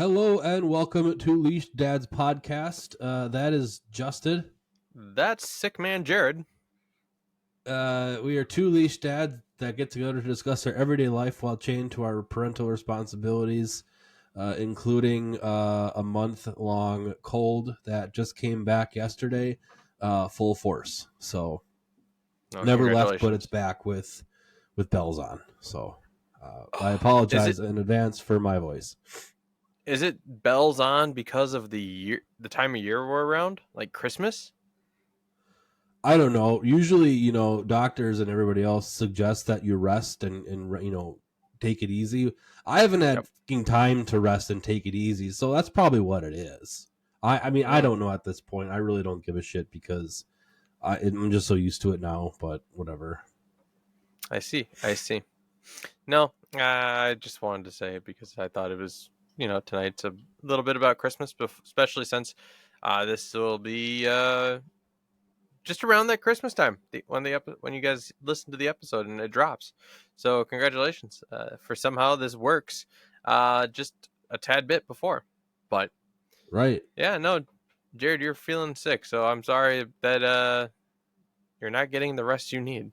Hello and welcome to Leash Dad's podcast. That is Justin. That's Sick Man Jared. We are two leash dads that get together to discuss our everyday life while chained to our parental responsibilities, including a month-long cold that just came back yesterday, full force. So never left, but it's Congratulations. back with bells on. So I Is it apologize in advance for my voice. is it bells on because of the time of year we're around, like Christmas? I don't know. Usually, doctors and everybody else suggest that you rest and take it easy. I haven't had Yep. fucking time to rest and take it easy, so that's probably what it is. I mean, I Mm, don't know at this point. I really don't give a shit because I'm just so used to it now, but whatever. I see. No, I just wanted to say it because I thought it was, tonight's a little bit about Christmas, especially since this will be just around that Christmas time when you guys listen to the episode and it drops. So congratulations for somehow this works just a tad bit before, but Right. yeah, no, Jared, you're feeling sick, so I'm sorry that you're not getting the rest you need.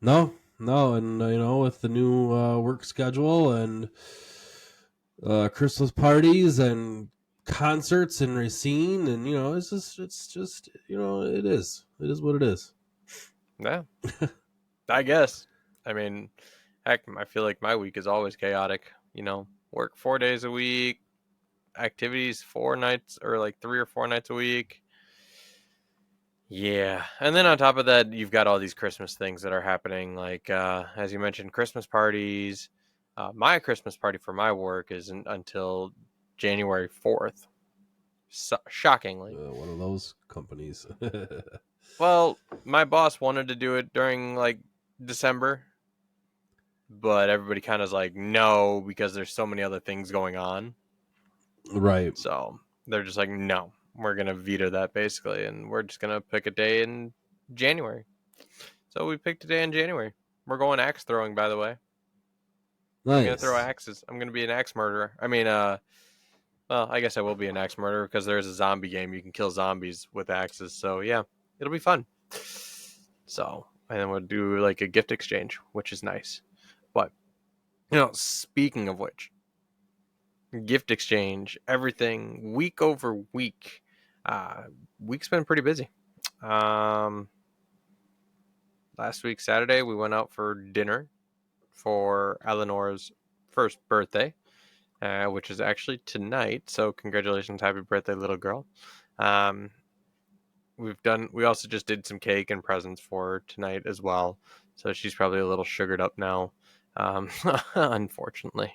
No, no, and with the new work schedule and Christmas parties and concerts and Racine, and it's just it is what it is. Yeah, I guess. I mean, heck, I feel like my week is always chaotic. Work 4 days a week, activities 4 nights or like 3 or 4 nights a week. Yeah, and then on top of that, you've got all these Christmas things that are happening, like as you mentioned, Christmas parties. My Christmas party for my work isn't until January 4th. Shockingly. One of those companies. Well, my boss wanted to do it during like December, but everybody kind of is like, no, because there's so many other things going on. Right. So they're just like, no, we're going to veto that basically, and we're just going to pick a day in January. So we picked a day in January. We're going axe throwing, by the way. I'm gonna throw Nice. axes. I'm gonna be an axe murderer. Well, I guess I will be an axe murderer because there's a zombie game. You can kill zombies with axes. So yeah, it'll be fun. So and then we'll do like a gift exchange, which is nice. But speaking of which, gift exchange, everything week over week. Uh, Week's been pretty busy. Um, Last week Saturday we went out for dinner for Eleanor's first birthday. Which is actually tonight. So congratulations, happy birthday, little girl. Um, we also just did some cake and presents for her tonight as well. So she's probably a little sugared up now, unfortunately.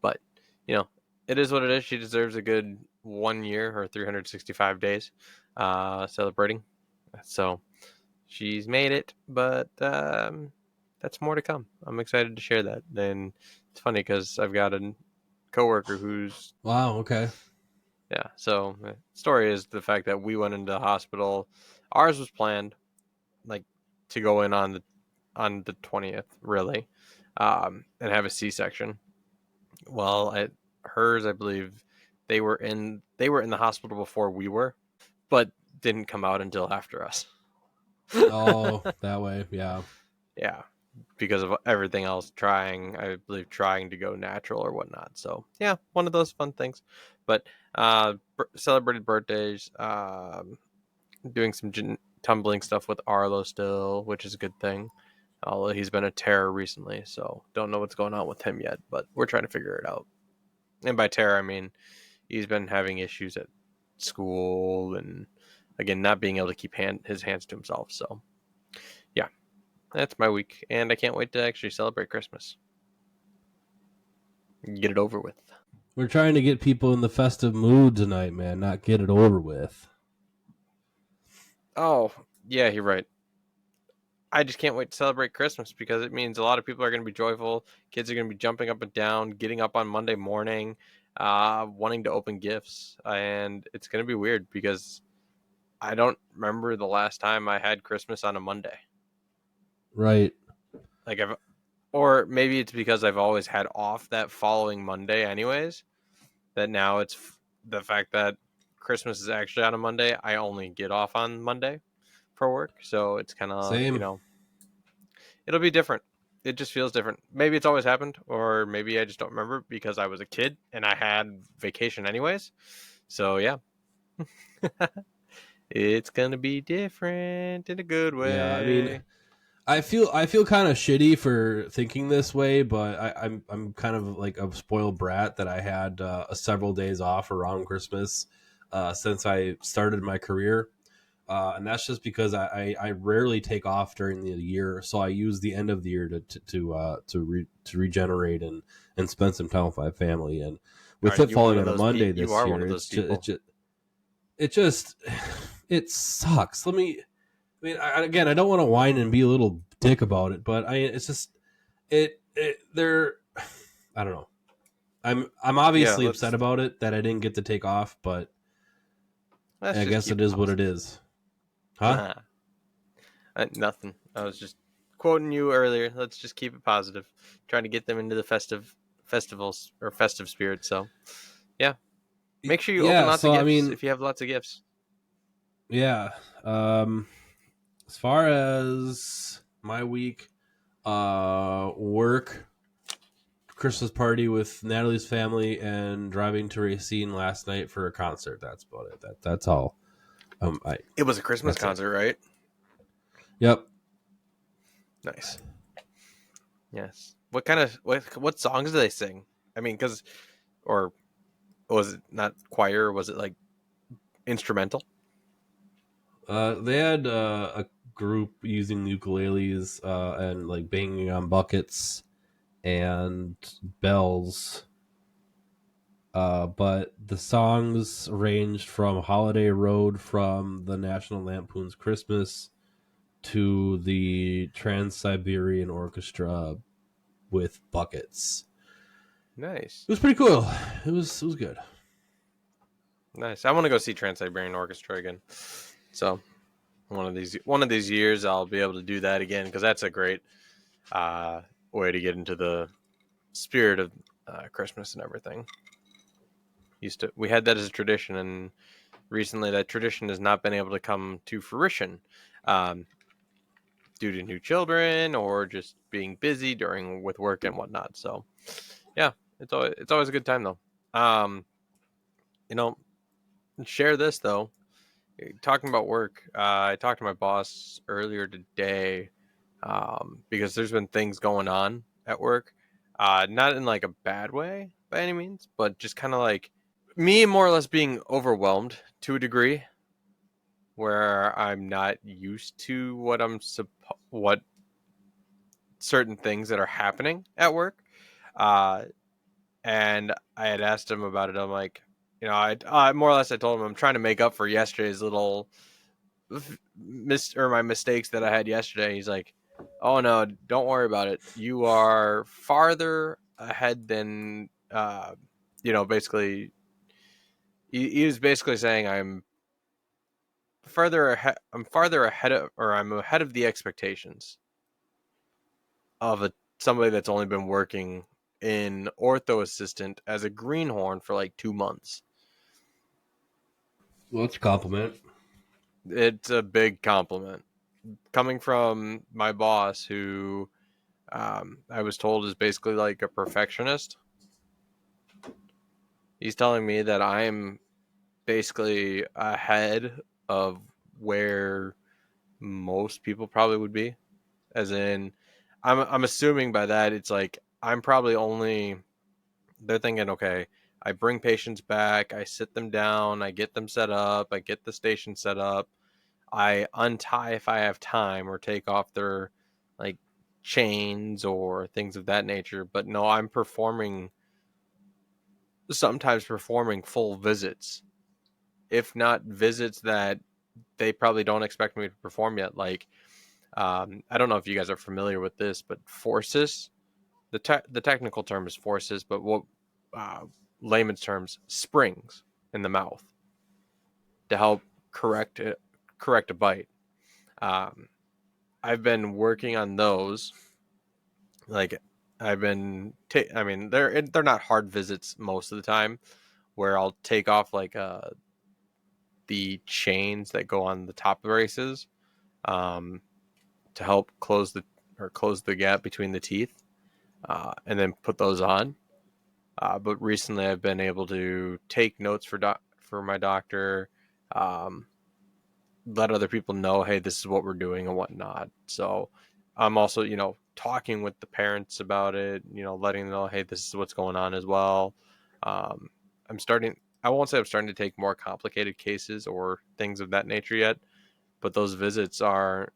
But you know, it is what it is. She deserves a good 1 year or 365 days celebrating. So she's made it, but that's more to come. I'm excited to share that. And it's funny because I've got a coworker who's Wow. Okay. yeah. So the story is the fact that we went into the hospital. Ours was planned like to go in on the 20th, really, and have a C-section. Well, at hers, I believe they were in the hospital before we were, but didn't come out until after us. Oh, that way. Yeah. Yeah, because of everything else trying to go natural or whatnot. So yeah, one of those fun things. But celebrated birthdays, doing some tumbling stuff with Arlo still, which is a good thing. Although he's been a terror recently, so don't know what's going on with him yet, but we're trying to figure it out. And by terror, I mean he's been having issues at school and again not being able to keep his hands to himself. So yeah, that's my week, and I can't wait to actually celebrate Christmas. Get it over with. We're trying to get people in the festive mood tonight, man, not get it over with. Oh, yeah, you're right. I just can't wait to celebrate Christmas because it means a lot of people are going to be joyful. Kids are going to be jumping up and down, getting up on Monday morning, wanting to open gifts. And it's going to be weird because I don't remember the last time I had Christmas on a Monday. Right. Or maybe it's because I've always had off that following Monday, anyways. that now the fact that Christmas is actually on a Monday. I only get off on Monday for work, so it's kind of, Same. it'll be different. It just feels different. Maybe it's always happened, or maybe I just don't remember because I was a kid and I had vacation anyways. So yeah, it's gonna be different in a good Yeah, I mean, way. I feel kind of shitty for thinking this way, but I'm kind of like a spoiled brat that I had several days off around Christmas since I started my career, and that's just because I rarely take off during the year, so I use the end of the year to regenerate and spend some time with my family. And All with right, it falling on a Monday you this are one year, of those people. it just it sucks. I mean, again, I don't want to whine and be a little dick about it, but it's just they're I don't know. I'm Yeah, obviously upset about it that I didn't get to take off, but let's I just guess keep it it is what it positive. is, huh? Nothing. I was just quoting you earlier. Let's just keep it positive. Trying to get them into the festivals or festive spirit. So yeah, make sure you open Yeah. lots of So I gifts mean, if you have lots of gifts. yeah. As far as my week, work, Christmas party with Natalie's family, and driving to Racine last night for a concert. That's about it. That's all. I It was a Christmas That's it. concert, right? Yep. Nice. Yes. What kind of what songs do they sing? I mean, because or was it not choir? Or was it like instrumental? They had a group using ukuleles and like banging on buckets and bells. But the songs ranged from Holiday Road from the National Lampoon's Christmas to the Trans Siberian Orchestra with buckets. Nice. It was pretty cool. It was good. Nice. I want to go see Trans Siberian Orchestra again. So one of these years I'll be able to do that again because that's a great uh, way to get into the spirit of Christmas and everything. We had that as a tradition, and recently that tradition has not been able to come to fruition um, due to new children or just being busy during with work and whatnot. So yeah, it's always a good time though. Um, you know, share this though. Talking about work, I talked to my boss earlier today because there's been things going on at work, not in like a bad way by any means, but just kind of like me more or less being overwhelmed to a degree where I'm not used to what certain things that are happening at work. Uh, and I had asked him about it. I'm like, I more or less I told him I'm trying to make up for yesterday's little my mistakes that I had yesterday. He's like, "Oh no, don't worry about it. You are farther ahead than basically." He was basically saying I'm farther ahead of, or I'm ahead of the expectations of somebody that's only been working in ortho assistant as a greenhorn for like 2 months. Well, it's a compliment. It's a big compliment coming from my boss, who I was told is basically like a perfectionist. He's telling me that I'm basically ahead of where most people probably would be. As in, I'm assuming by that it's like I'm probably only they're thinking, okay, I bring patients back, I sit them down, I get them set up, I get the station set up, I untie if I have time or take off their like chains or things of that nature. But no, I'm sometimes performing full visits, if not visits that they probably don't expect me to perform yet. Like, I don't know if you guys are familiar with this, but forces, the technical term is forces, but what uh, layman's terms, springs in the mouth to help correct a bite. Um, I've been working on those. Like, I mean, they're not hard visits most of the time, where I'll take off like the chains that go on the top of the braces, um, to help close the gap between the teeth, and then put those on. But recently, I've been able to take notes for my doctor, um, let other people know, hey, this is what we're doing and whatnot. So I'm also, talking with the parents about it, letting them know, hey, this is what's going on as well. Um, I'm starting. I won't say I'm starting to take more complicated cases or things of that nature yet, but those visits are,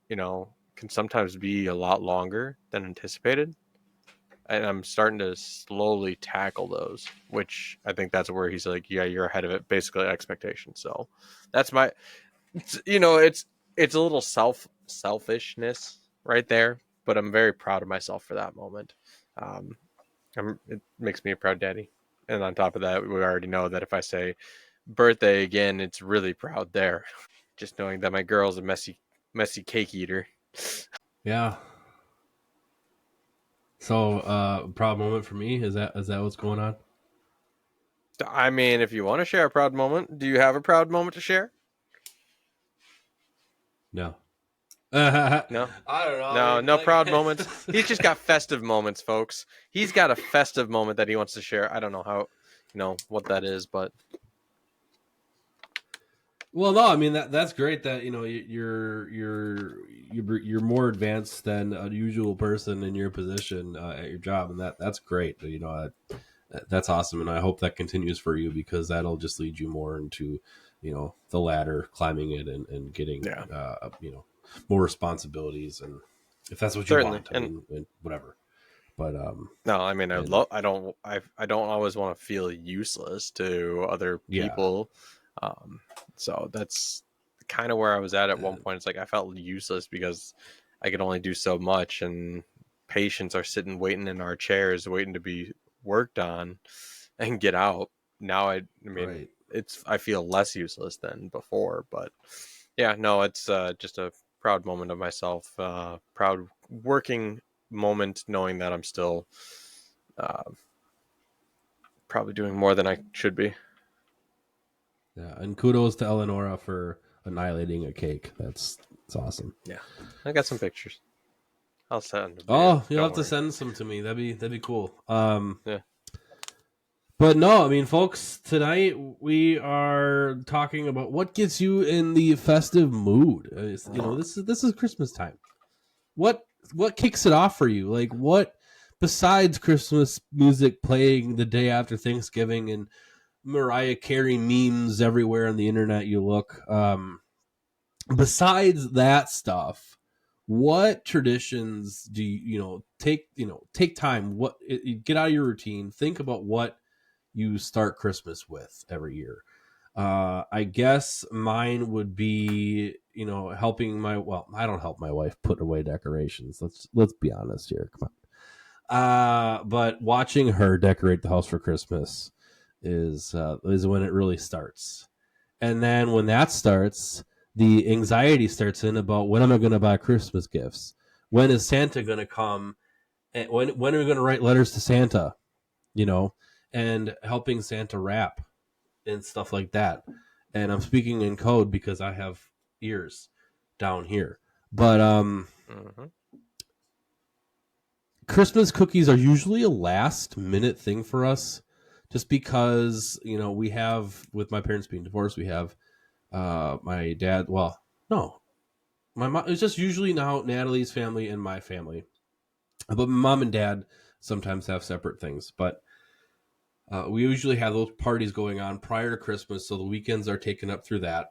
can sometimes be a lot longer than anticipated. And I'm starting to slowly tackle those, which I think that's where he's like, yeah, you're ahead of it, basically expectation. So that's my, it's a little selfishness right there, but I'm very proud of myself for that moment. Um, it makes me a proud daddy. And on top of that, we already know that if I say birthday again, it's really proud there. Just knowing that my girl's a messy cake eater. Yeah. So, proud moment for me is that what's going on? I mean, if you want to share a proud moment, do you have a proud moment to share? No. I No, don't know. no, no Like, proud moments. He's just got festive moments, folks. He's got a festive moment that he wants to share. I don't know how, what that is, but well, no, I mean that's great that you're more advanced than a usual person in your position at your job, and that's great. That's awesome, and I hope that continues for you because that'll just lead you more into the ladder, climbing it, and getting yeah, more responsibilities, and if that's what you certainly. want, I And mean, whatever. But no, I mean, and I don't always want to feel useless to other yeah, people. So that's kind of where I was at one uh, point. It's like I felt useless because I could only do so much, and patients are sitting waiting in our chairs, waiting to be worked on and get out. Now, I mean, right. I feel less useless than before, but yeah, no, it's just a proud moment of myself, proud working moment, knowing that I'm still uh, probably doing more than I should be. Yeah, and kudos to Eleonora for annihilating a cake. That's awesome. Yeah, I got some pictures. I'll send them to you. Oh, you'll Don't have to worry. send some to me. That'd be cool. Yeah. But no, I mean, folks, tonight we are talking about what gets you in the festive mood. This is Christmas time. What what kicks it off for you? Like what besides Christmas music playing the day after Thanksgiving and Mariah Carey memes everywhere on the internet you look. Besides that stuff, what traditions do take time? Get out of your routine. Think about what you start Christmas with every year. I guess mine would be helping my I don't help my wife put away decorations. Let's be honest here. Come on. But watching her decorate the house for Christmas is when it really starts. And then when that starts, the anxiety starts in about when am I going to buy Christmas gifts? When is Santa going to come? And when are we going to write letters to Santa? You know, and helping Santa wrap and stuff like that. And I'm speaking in code because I have ears down here. But Mm-hmm. Christmas cookies are usually a last minute thing for us just because, we have, with my parents being divorced, we have my dad, well, no, my mom, it's just usually now Natalie's family and my family. But my mom and dad sometimes have separate things. But we usually have those parties going on prior to Christmas. So the weekends are taken up through that.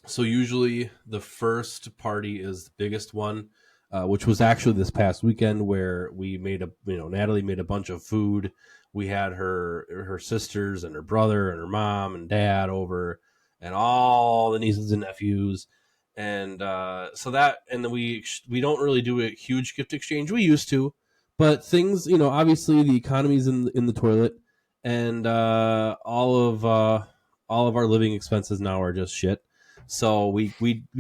So usually the first party is the biggest one, which was actually this past weekend where we made Natalie made a bunch of food. We had her sisters and her brother and her mom and dad over, and all the nieces and nephews, and and then we don't really do a huge gift exchange. We used to, but things obviously the economy's in the toilet, and all of our living expenses now are just shit, so we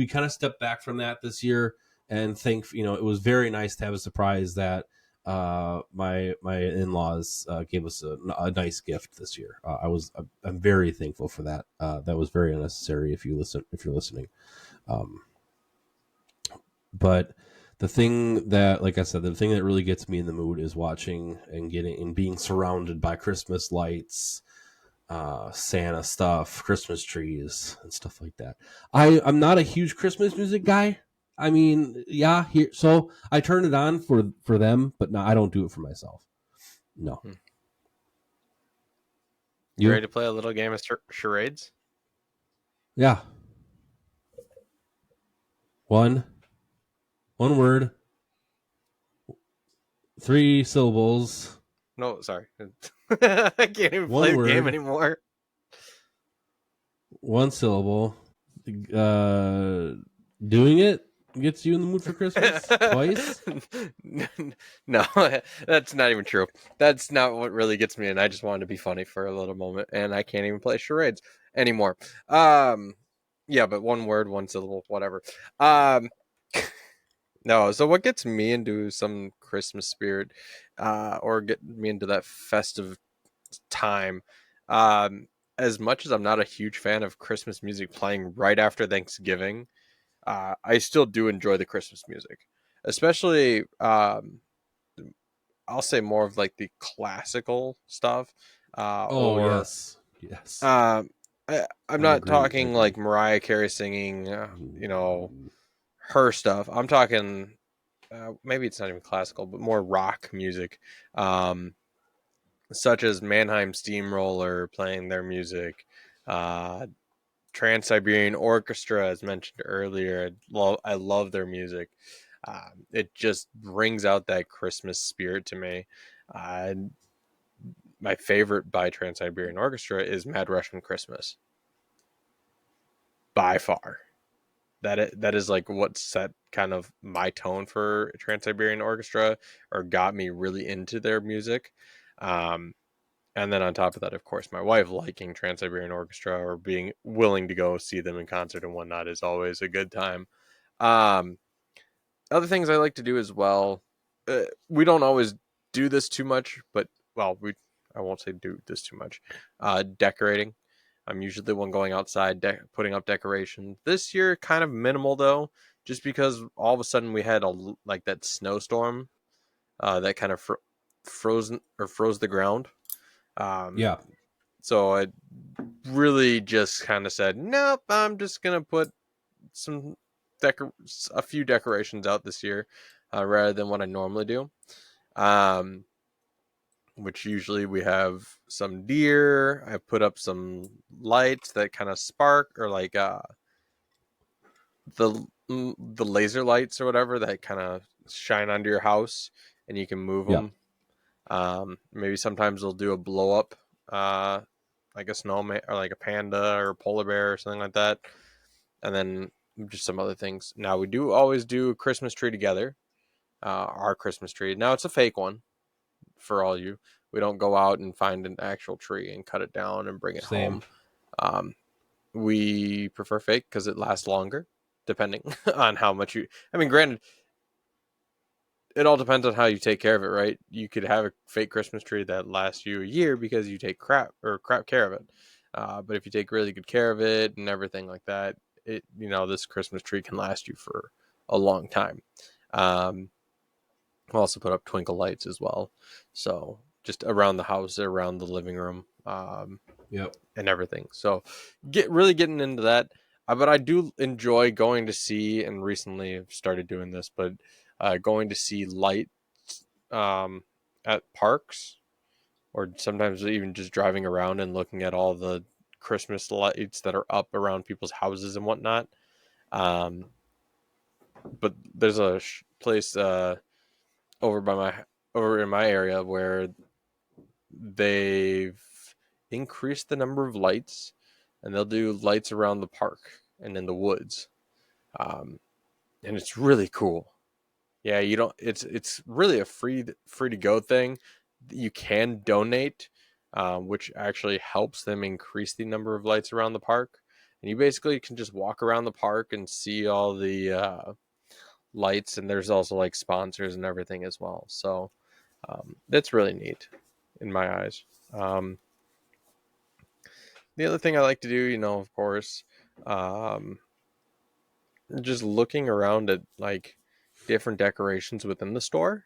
kind of stepped back from that this year and think it was very nice to have a surprise that my in laws gave us a nice gift this year. I'm very thankful for that. That was very unnecessary. If you're listening, um, but the thing that, like I said, the thing that really gets me in the mood is watching and getting and being surrounded by Christmas lights, Santa stuff, Christmas trees, and stuff like that. I'm not a huge Christmas music guy. I mean, yeah, here so I turn it on for them, but no, I don't do it for myself. No, Hmm. You ready you? to play a little game of charades? Yeah, one one word, 3 syllables, No, sorry. I can't even play one the game word, anymore. 1 syllable. Uh, Doing it gets you in the mood for Christmas twice. No, that's not even true. That's not what really gets me, and I just wanted to be funny for a little moment, and I can't even play charades anymore. Um, yeah, but one word, 1 syllable, whatever. Um, no, so what gets me into some Christmas spirit, or get me into that festive time? Um, as much as I'm not a huge fan of Christmas music playing right after Thanksgiving, I still do enjoy the Christmas music, especially I'll say more of like the classical stuff, Oh or yes, yes. um, I'm I not agree. I talking like agree. Mariah Carey singing, Mm, her stuff. I'm talking maybe it's not even classical, but more rock music, um, such as Mannheim Steamroller playing their music. Uh, Trans Siberian Orchestra, as mentioned earlier, I love their music. It just brings out that Christmas spirit to me. Uh, my favorite by Trans Siberian Orchestra is Mad Russian Christmas, by far. That is like what set kind of my tone for Trans Siberian Orchestra, or got me really into their music. Um, and then on top of that, of course, my wife liking Trans Siberian Orchestra or being willing to go see them in concert and whatnot is always a good time. Um, Other things I like to do as well. We don't always do this too much, but well, we I won't say do this too much. Decorating. I'm usually the one going outside, putting up decorations. This year, kind of minimal though, just because all of a sudden we had like that snowstorm that kind of froze the ground. Um, yeah, so I really just kind of said, nope, I'm just gonna put some a few decorations out this year, rather than what I normally do. Um, which usually we have some deer. I put up some lights that kind of spark, or like the laser lights or whatever that kind of shine onto your house, and you can move yeah. them. Maybe sometimes they'll do a blow up, uh, like a snowman or like a panda or a polar bear or something like that, and then just some other things. Now we do always do a Christmas tree together. Our Christmas tree. Now it's a fake one for all you. We don't go out and find an actual tree and cut it down and bring it Same. home. Um, we prefer fake because it lasts longer, depending on how much you. I mean, granted, it all depends on how you take care of it, right? You could have a fake Christmas tree that lasts you a year because you take crap care of it. But if you take really good care of it and everything like that, this Christmas tree can last you for a long time. Um, I'll also put up twinkle lights as well, so just around the house, around the living room, Yep. and everything. So really getting into that. But I do enjoy going to see, and recently I've started doing this, but going to see lights um, at parks, or sometimes even just driving around and looking at all the Christmas lights that are up around people's houses and whatnot. Um, but there's a place over by my over in my area where they've increased the number of lights, and they'll do lights around the park and in the woods, um, and it's really cool. Yeah, you don't. It's really a free to go thing. You can donate, which actually helps them increase the number of lights around the park. And you basically can just walk around the park and see all the lights. And there's also like sponsors and everything as well. So That's really neat in my eyes. Um, the other thing I like to do, of course, um, just looking around at like different decorations within the store.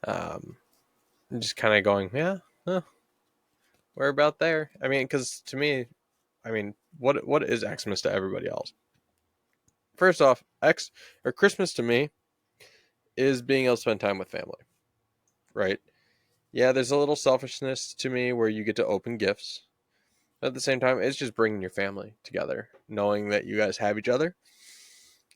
Um, just kind of going, yeah, huh, we're about there. I mean, because to me, I mean, what is Xmas to everybody else? First off, X or Christmas to me is being able to spend time with family, right? Yeah, there's a little selfishness to me where you get to open gifts. But at the same time, it's just bringing your family together, knowing that you guys have each other.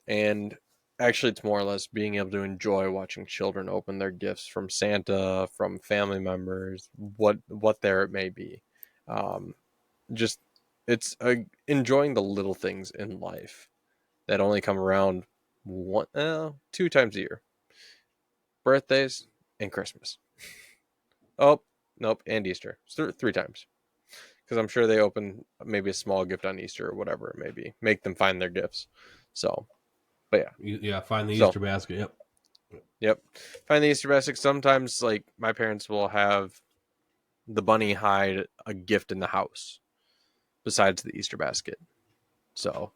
And actually, it's more or less being able to enjoy watching children open their gifts from Santa, from family members, what there it may be. Um, just it's enjoying the little things in life that only come around two times a year: birthdays and Christmas. Oh, nope, and Easter. Three times. Because I'm sure they open maybe a small gift on Easter or whatever it may be. Make them find their gifts. So, but yeah. Yeah, find the So, Easter basket. Yep. yep. Find the Easter basket. Sometimes, like, my parents will have the bunny hide a gift in the house besides the Easter basket. So,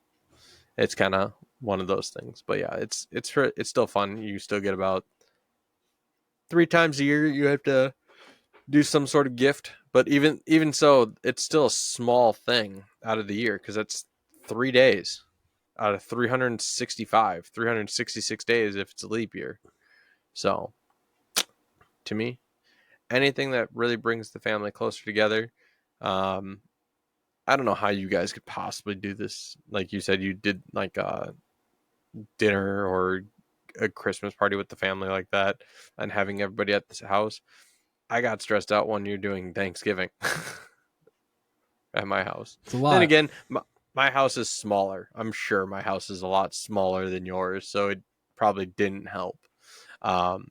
it's kind of one of those things. But yeah, it's still fun. You still get about three times a year you have to do some sort of gift, but even so, it's still a small thing out of the year because that's 3 days out of 365, 366 days if it's a leap year. So to me, anything that really brings the family closer together. um I don't know how you guys could possibly do this. Like you said, you did like a dinner or a Christmas party with the family like that and having everybody at this house. I got stressed out one year doing Thanksgiving at my house. It's a Then lot. again, my house is smaller. I'm sure my house is a lot smaller than yours, so it probably didn't help um,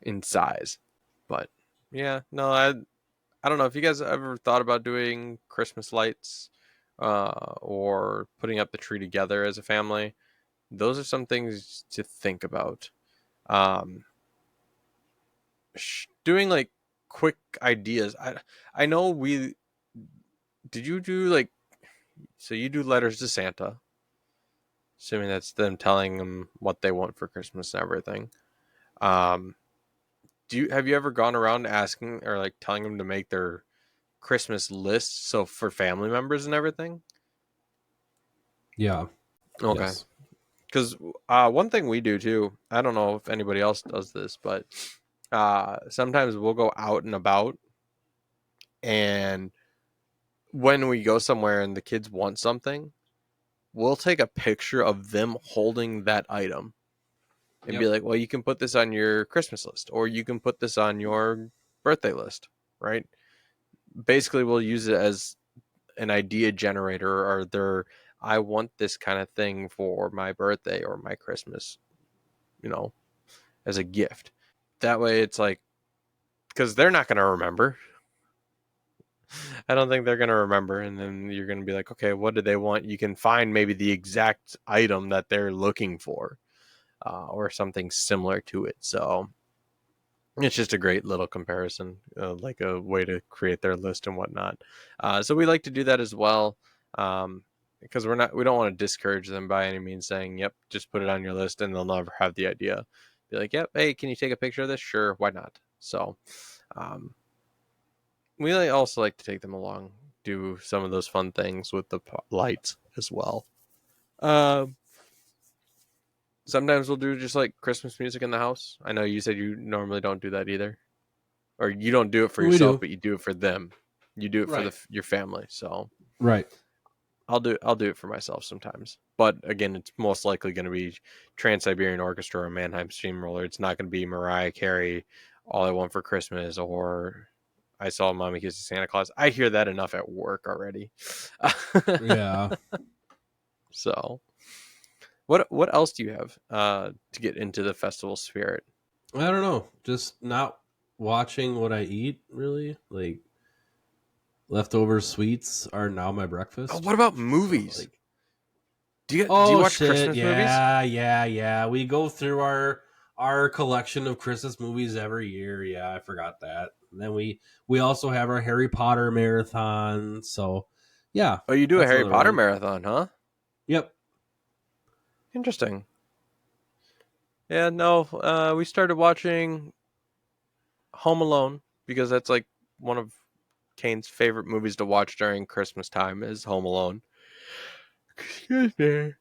in size. But yeah, no, I don't know if you guys ever thought about doing Christmas lights or putting up the tree together as a family. Those are some things to think about. Um, doing like quick ideas. I know we did. You do like, so you do letters to Santa, assuming that's them telling them what they want for Christmas and everything. Um, have you ever gone around asking or like telling them to make their Christmas list so for family members and everything? Yeah. Okay, Yes. because one thing we do too. I don't know if anybody else does this, but sometimes we'll go out and about, and when we go somewhere and the kids want something, we'll take a picture of them holding that item and be Yep. like, well, you can put this on your Christmas list or you can put this on your birthday list, right? Basically, we'll use it as an idea generator or I want this kind of thing for my birthday or my Christmas, you know, as a gift. That way it's like, because they're not going to remember. I don't think they're going to remember. And then you're going to be like, okay, what do they want? You can find maybe the exact item that they're looking for or something similar to it. So it's just a great little comparison, like a way to create their list and whatnot. So we like to do that as well, because we don't want to discourage them by any means, saying, "Yep, just put it on your list," and they'll never have the idea. Be like, "Yep, hey, can you take a picture of this? Sure, why not?" So um, we also like to take them along, do some of those fun things with the lights as well. Um, Sometimes we'll do just like Christmas music in the house. I know you said you normally don't do that either. Or you don't do it for We yourself, do. but you do it for them. You do it for Right. your family. So Right. I'll do it for myself sometimes. But again, it's most likely going to be Trans Siberian Orchestra or Mannheim Steamroller. It's not going to be Mariah Carey, All I Want for Christmas, or I Saw Mommy Kisses Santa Claus. I hear that enough at work already. Yeah. So what else do you have to get into the festival spirit? I don't know. Just not watching what I eat, really. Like, leftover sweets are now my Oh, breakfast. what about So, movies? like, Do you oh watch shit. Christmas movies? Yeah. Yeah. Yeah. We go through our our collection of Christmas movies every year. Yeah, I forgot that. And then we also have our Harry Potter marathon. So yeah, Oh, you do a that's Harry another Potter one. marathon, huh? Yep. Interesting. Yeah, no, we started watching Home Alone because that's like one of Kane's favorite movies to watch during Christmas time is Home Alone. Excuse me.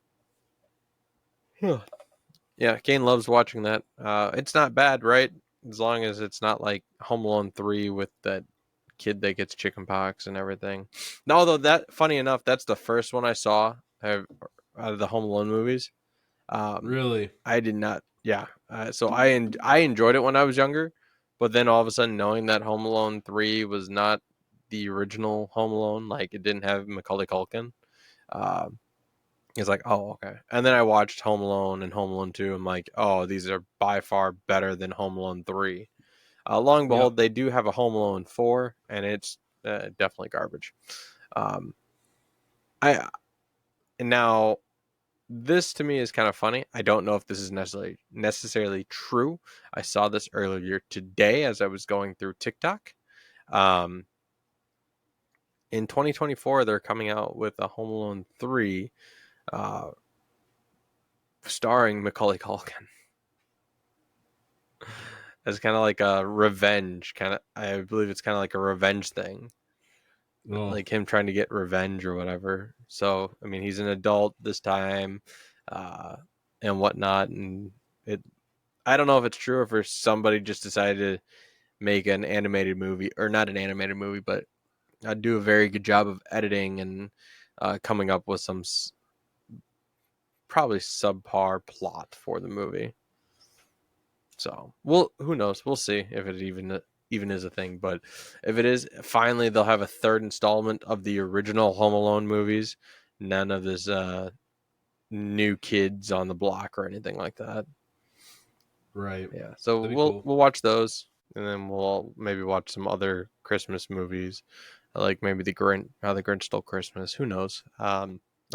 Huh. Yeah, Kane loves watching that. It's not bad, right? As long as it's not like Home Alone 3 with that kid that gets chickenpox and everything. No, although that, funny enough, that's the first one I saw out of the Home Alone movies. Um, Really. I did not, yeah. So I enjoyed it when I was younger, but then all of a sudden knowing that Home Alone 3 was not the original Home Alone, like it didn't have Macaulay Culkin. Um, it's like, oh, okay. And then I watched Home Alone and Home Alone 2. I'm like, oh, these are by far better than Home Alone 3. Long and Yep. behold, they do have a Home Alone 4, and it's definitely garbage. Um, I and now this to me is kind of funny. I don't know if this is necessarily true. I saw this earlier today as I was going through TikTok. Um, in 2024, they're coming out with a Home Alone 3, uh, starring Macaulay Culkin. As kind of like a revenge kind of. I believe it's kind of like a revenge thing, Oh, like him trying to get revenge or whatever. So I mean, he's an adult this time, uh, and whatnot, and it. I don't know if it's true or if somebody just decided to make an animated movie or not an animated movie, but do a very good job of editing and coming up with some probably subpar plot for the movie. So, well, who knows? We'll see if it even is a thing. But if it is, finally they'll have a third installment of the original Home Alone movies. None of this new kids on the block or anything like that. right. Yeah, so That'd be we'll cool. we'll watch those, and then we'll maybe watch some other Christmas movies, like maybe the Grinch, How the Grinch Stole Christmas. Who knows? All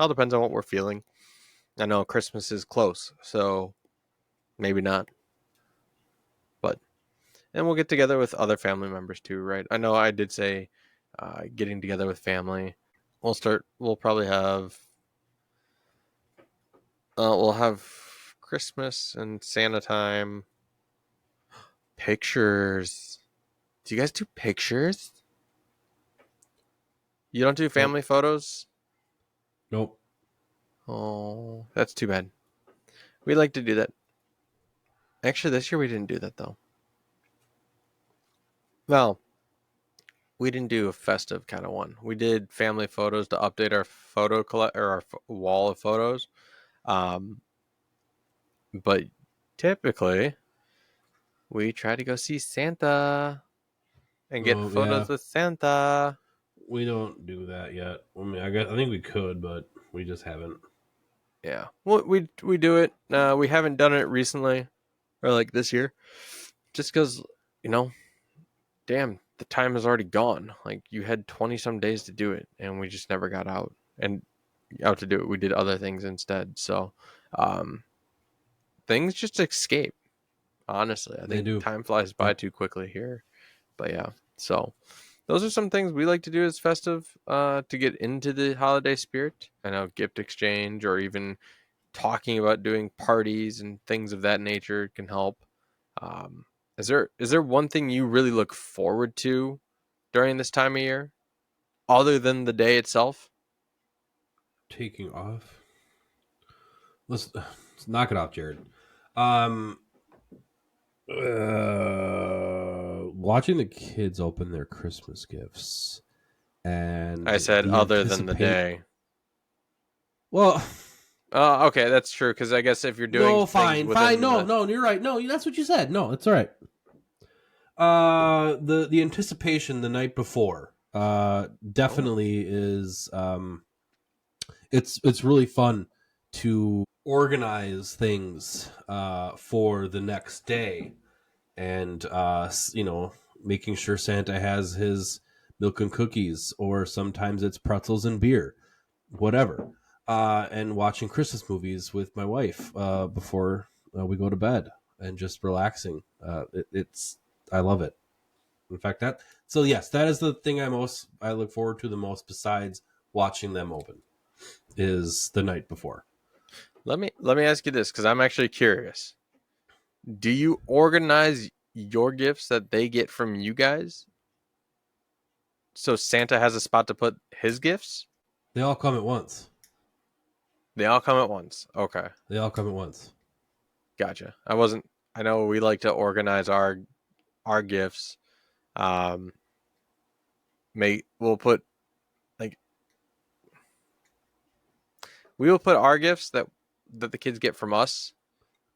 depends on what we're feeling. I know Christmas is close, so maybe not, but and we'll get together with other family members too, right? I know I did say getting together with family. We'll start. We'll probably have. We'll have Christmas and Santa time. Pictures. Do you guys do pictures? You don't do Nope. family photos? Nope. Oh, that's too bad. We like to do that. Actually, this year we didn't do that though. Well, we didn't do a festive kind of one. We did family photos to update our photo collect or our wall of photos. Um, but typically we try to go see Santa and get Oh yeah. photos with Santa. We don't do that yet. I mean, I think we could, but we just haven't. Yeah, well, we do it. We haven't done it recently or like this year, just because you know, damn, the time is already gone. Like you had 20 some days to do it, and we just never got out to do it. We did other things instead. So, um, things just escape. Honestly, I They think do. time flies by Yep. too quickly here. But yeah, so those are some things we like to do as festive to get into the holiday spirit. I know gift exchange or even talking about doing parties and things of that nature can help. Um, is there one thing you really look forward to during this time of year, other than the day itself? Taking off. Let's knock it off, Jared. Um, watching the kids open their Christmas gifts I and said the other than the anticipate. day. Well, Okay, that's true. Because I guess if you're doing no, things fine, fine. within No, the no, you're right. No, that's what you said. No, it's all right. The anticipation the night before, oh, definitely is. It's really fun to organize things for the next day, and making sure Santa has his milk and cookies, or sometimes it's pretzels and beer, whatever. And watching Christmas movies with my wife before we go to bed. and just relaxing. It's I love it. In fact, that is the thing I look forward to the most, besides watching them open, is the night before. Let me ask you this, because I'm actually curious. Do you organize your gifts that they get from you guys so Santa has a spot to put his gifts? They all come at once. They all come at once. Okay, They all come at once. gotcha. I wasn't. I know we like to organize our gifts. Um, we'll put like we will put our gifts that the kids get from us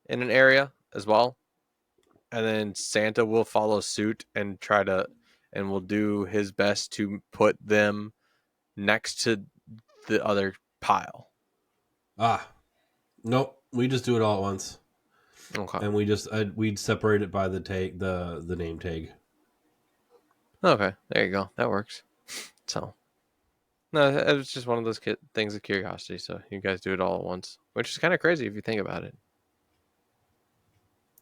in an area as well, and then Santa will follow suit and will do his best to put them next to the other pile. Ah, nope. We just do it all at once, Okay. and we'd separate it by the name tag. Okay. There you go. That works. So no, it was just one of those things of curiosity. So you guys do it all at once, which is kind of crazy if you think about it.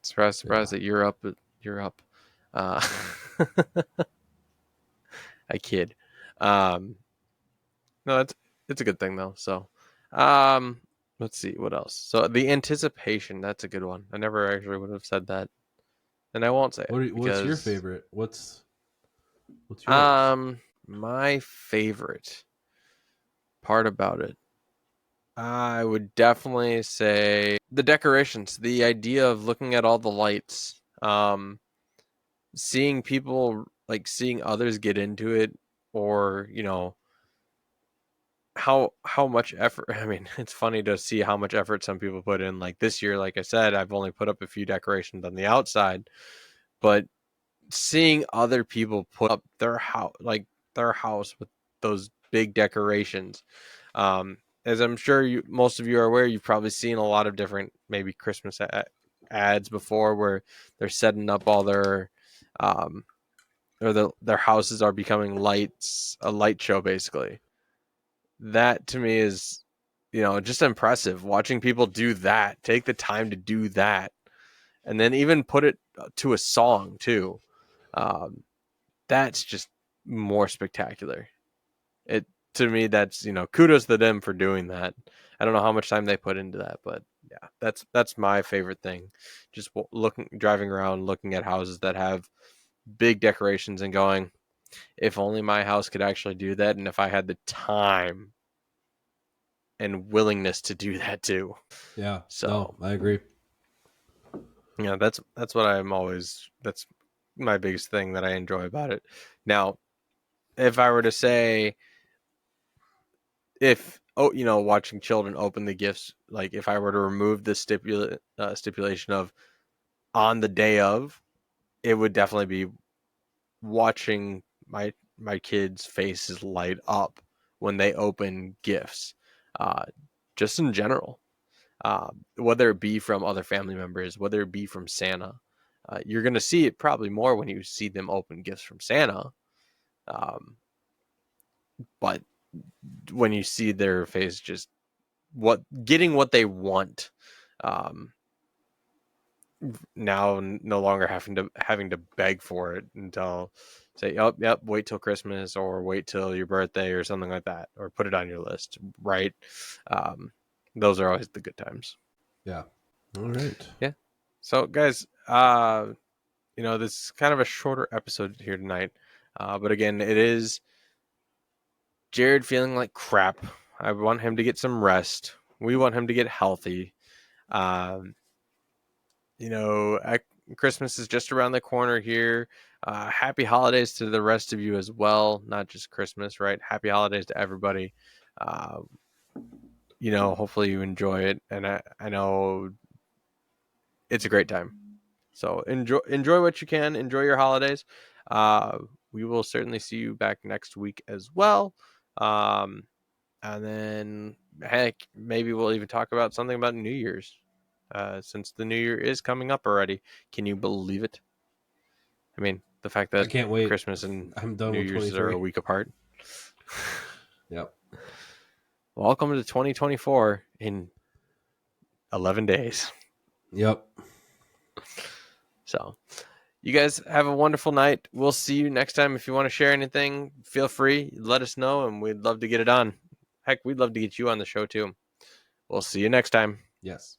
Surprise Yeah. that you're up. You're up. Uh, I kid. Um, no, it's a good thing though. So, um, let's see what else. So the anticipation, that's a good one. I never actually would have said that, and I won't say it What's your because favorite? What's yours? my favorite part about it, I would definitely say the decorations, the idea of looking at all the lights, seeing people, like seeing others get into it, or how much effort. I mean, it's funny to see how much effort some people put in. Like this year, like I said, I've only put up a few decorations on the outside, but seeing other people put up their house with those big decorations, as I'm sure most of you are aware, you've probably seen a lot of different maybe Christmas ads before, where they're setting up all their um, their houses are becoming a light show basically. That to me is, just impressive, watching people do that, take the time to do that, and then even put it to a song too. Um, that's just more spectacular. It To me, that's, kudos to them for doing that. I don't know how much time they put into that, but yeah, that's my favorite thing. Just driving around, looking at houses that have big decorations, and going, if only my house could actually do that, and if I had the time and willingness to do that too. Yeah. No, So I agree. yeah, that's what I'm always. That's my biggest thing that I enjoy about it. Now, if I were to say, if watching children open the gifts, like if I were to remove the stipulation of on the day of, it would definitely be watching my kids' faces light up when they open gifts, uh, just in general, whether it be from other family members, whether it be from Santa. You're going to see it probably more when you see them open gifts from Santa, but when you see their face just getting what they want, um, now no longer having to beg for it until say, oh, yep, wait till Christmas or wait till your birthday or something like that, or put it on your list, right? Um, those are always the good times. Yeah. All right. Yeah. So, guys, this is kind of a shorter episode here tonight, but again, it is Jared feeling like crap. I want him to get some rest. We want him to get healthy. Um, Christmas is just around the corner here. Happy holidays to the rest of you as well, not just Christmas, right? Happy holidays to everybody. Uh, Hopefully you enjoy it, and I know it's a great time. So enjoy what you can. Enjoy your holidays. Uh, we will certainly see you back next week as well. Um, and then, heck, maybe we'll even talk about something about New Year's, since the New Year is coming up already. Can you believe it? I mean, the fact I that can't wait. Christmas and I'm done New with Year's are 23. a week apart. Yep. Welcome to 2024 in 11 days. Yep. So, you guys have a wonderful night. We'll see you next time. If you want to share anything, feel free. Let us know, and we'd love to get it on. Heck, we'd love to get you on the show too. We'll see you next time. Yes.